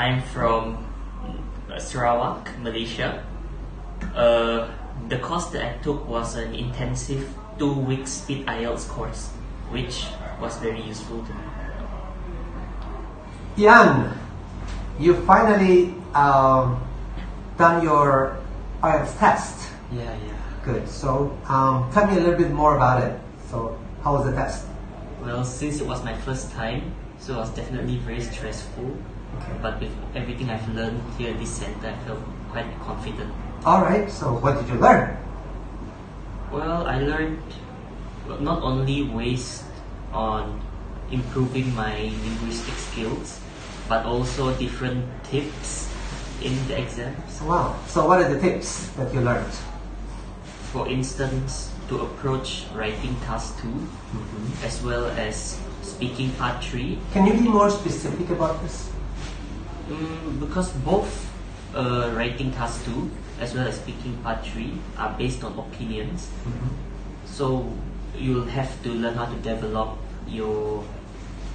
I'm from Sarawak, Malaysia. The course that I took was an intensive 2-week speed IELTS course, which was very useful to me. Ian, you finally done your IELTS test. Yeah. Good. So tell me a little bit more about it. So how was the test? Well, since it was my first time, so it was definitely very stressful. Okay. But with everything I've learned here at this center, I felt quite confident. Alright, so what did you learn? Well, I learned not only ways on improving my linguistic skills, but also different tips in the exams. Wow. So what are the tips that you learned? For instance, to approach writing task 2, as well as speaking part 3. Can you be more specific about this? Because both writing task 2 as well as speaking part 3 are based on opinions. So you'll have to learn how to develop your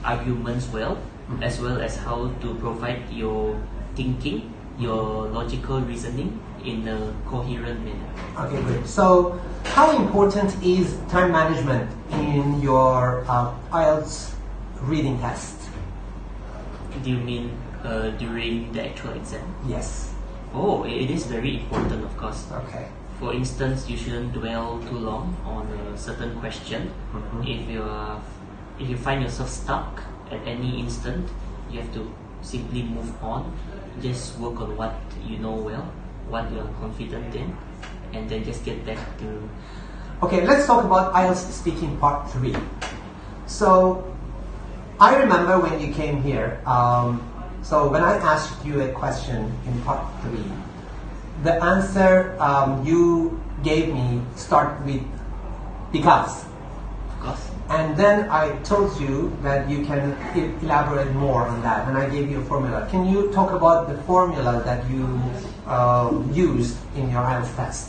arguments well, as well as how to provide your thinking, your logical reasoning in a coherent manner. Okay, good. So how important is time management in your IELTS reading test? Do you mean during the actual exam? Yes. Oh, it is very important, of course. Okay. For instance, you shouldn't dwell too long on a certain question. If you find yourself stuck at any instant, you have to simply move on. Just work on what you know well, what you are confident in, and then just get back to... Okay, let's talk about IELTS speaking part 3. So, I remember when you came here, so when I asked you a question in part 3, the answer you gave me start with because. And then I told you that you can elaborate more on that, and I gave you a formula. Can you talk about the formula that you used in your IELTS test?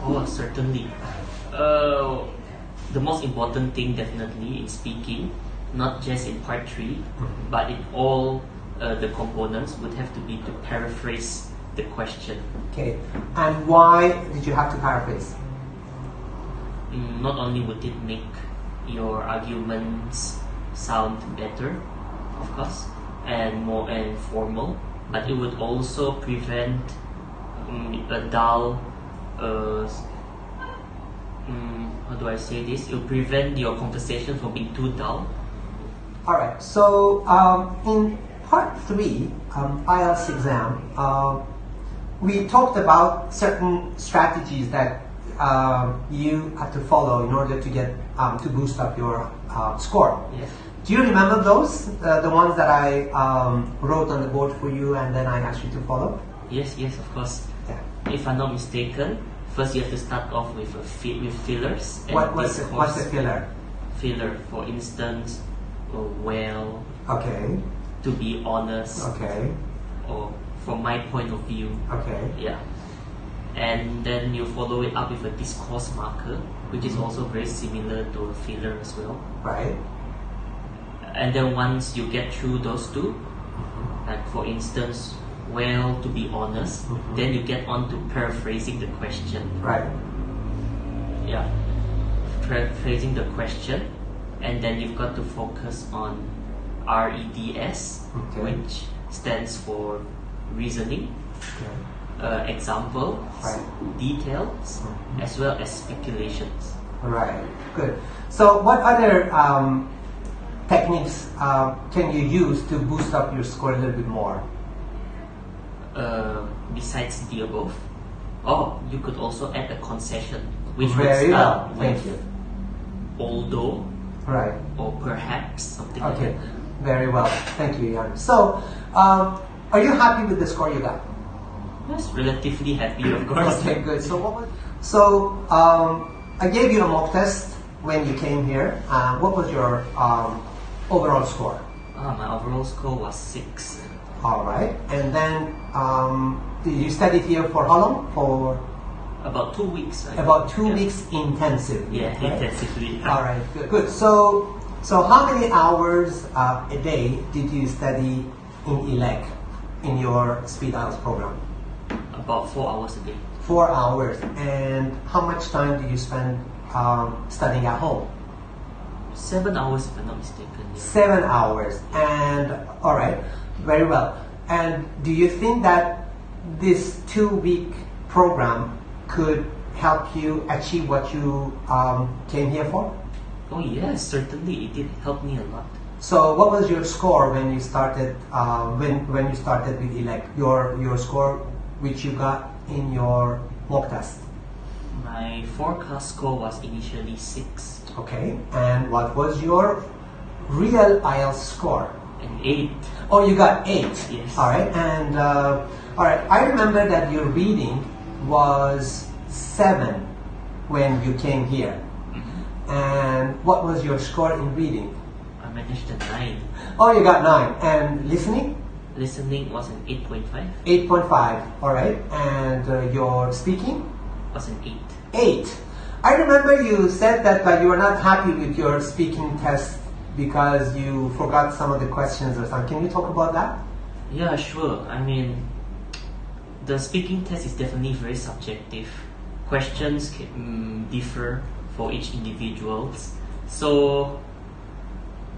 Oh, certainly. The most important thing definitely in speaking, not just in part 3, but in all the components, would have to be to paraphrase the question. Okay, and why did you have to paraphrase? Not only would it make your arguments sound better, of course, and more and formal, but it would also prevent a dull, how do I say this? It will prevent your conversation from being too dull. Alright, so in part 3 IELTS exam, we talked about certain strategies that you have to follow in order to get to boost up your score. Yes. Do you remember those? The ones that I wrote on the board for you and then I asked you to follow? Yes, of course. Yeah. If I'm not mistaken, first you have to start off with fillers. And What's the filler? Filler, for instance, well, Okay. to be honest, Okay. or from my point of view. Okay. Yeah. And then you follow it up with a discourse marker, which is also very similar to a filler as well. Right. And then once you get through those two, like for instance, well, to be honest, then you get on to paraphrasing the question. Right. Yeah. Paraphrasing the question, and then you've got to focus on REDS, which stands for reasoning. Okay. Examples, Right. details, as well as speculations. Right. Good. So, what other techniques can you use to boost up your score a little bit more? Besides the above, you could also add a concession, which would Very well. start Thank with you. although Right. or perhaps, something like Okay. that. Very well. Thank you, Ian. So, are you happy with the score you got? Yes, relatively happy, of course. Okay, good. So I gave you a mock test when you came here. What was your overall score? My overall score was 6. All right. And then did you study here for how long? For About 2 weeks. about 2 weeks intensive. Yeah, right? intensively. All right. Good. Good. So how many hours a day did you study in ELEC? in your speed IELTS program? About 4 hours a day. 4 hours. And how much time do you spend studying at home? 7 hours, if I'm not mistaken. Yeah. 7 hours. And all right, very well. And do you think that this 2-week program could help you achieve what you came here for? Oh yes, certainly it did help me a lot. So what was your score when you started when you started with ELEC? Your score which you got in your mock test? My forecast score was initially 6. Okay. And what was your real IELTS score? An 8. Oh, you got 8. Yes. All right. And all right. I remember that your reading was 7 when you came here. Mm-hmm. And what was your score in reading? I managed a 9. Oh, you got 9. And listening? Listening was an 8.5. 8.5. All right. And your speaking? Was an 8. 8. I remember you said that you were not happy with your speaking test because you forgot some of the questions or something. Can you talk about that? Yeah, sure. I mean, the speaking test is definitely very subjective. Questions can differ for each individual. So,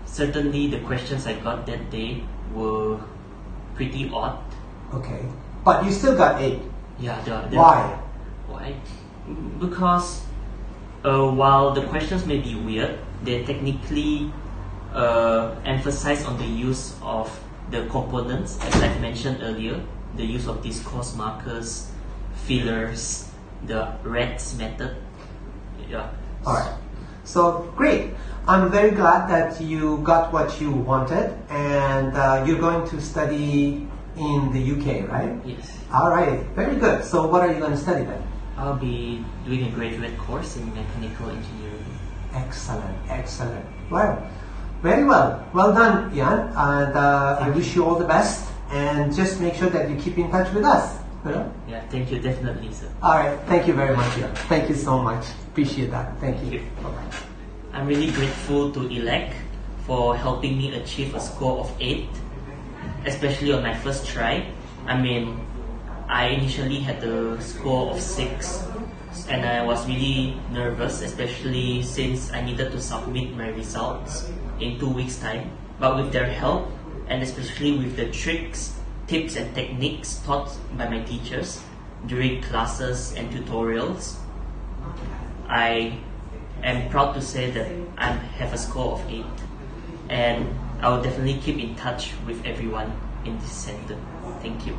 certainly the questions I got that day were pretty odd. Okay. But you still got 8. Yeah. Why? Why? Because while the questions may be weird, they technically emphasize on the use of the components, as I've mentioned earlier, the use of discourse markers, fillers, the REDS method. Yeah. Alright. So, great. I'm very glad that you got what you wanted and you're going to study in the UK, right? Yes. Alright. Very good. So, what are you going to study then? I'll be doing a graduate course in mechanical engineering. Excellent, excellent. Well, very well. Well done, Ian. And I wish you all the best. And just make sure that you keep in touch with us. You know? Yeah, thank you, definitely, sir. All right. Thank you very much, Ian. Thank you so much. Appreciate that. Thank you. Bye-bye. I'm really grateful to ELEC for helping me achieve a score of 8, especially on my first try. I mean, I initially had a score of 6 and I was really nervous, especially since I needed to submit my results in 2 weeks' time. But with their help, and especially with the tricks, tips and techniques taught by my teachers during classes and tutorials, I am proud to say that I have a score of 8. And I will definitely keep in touch with everyone in this center. Thank you.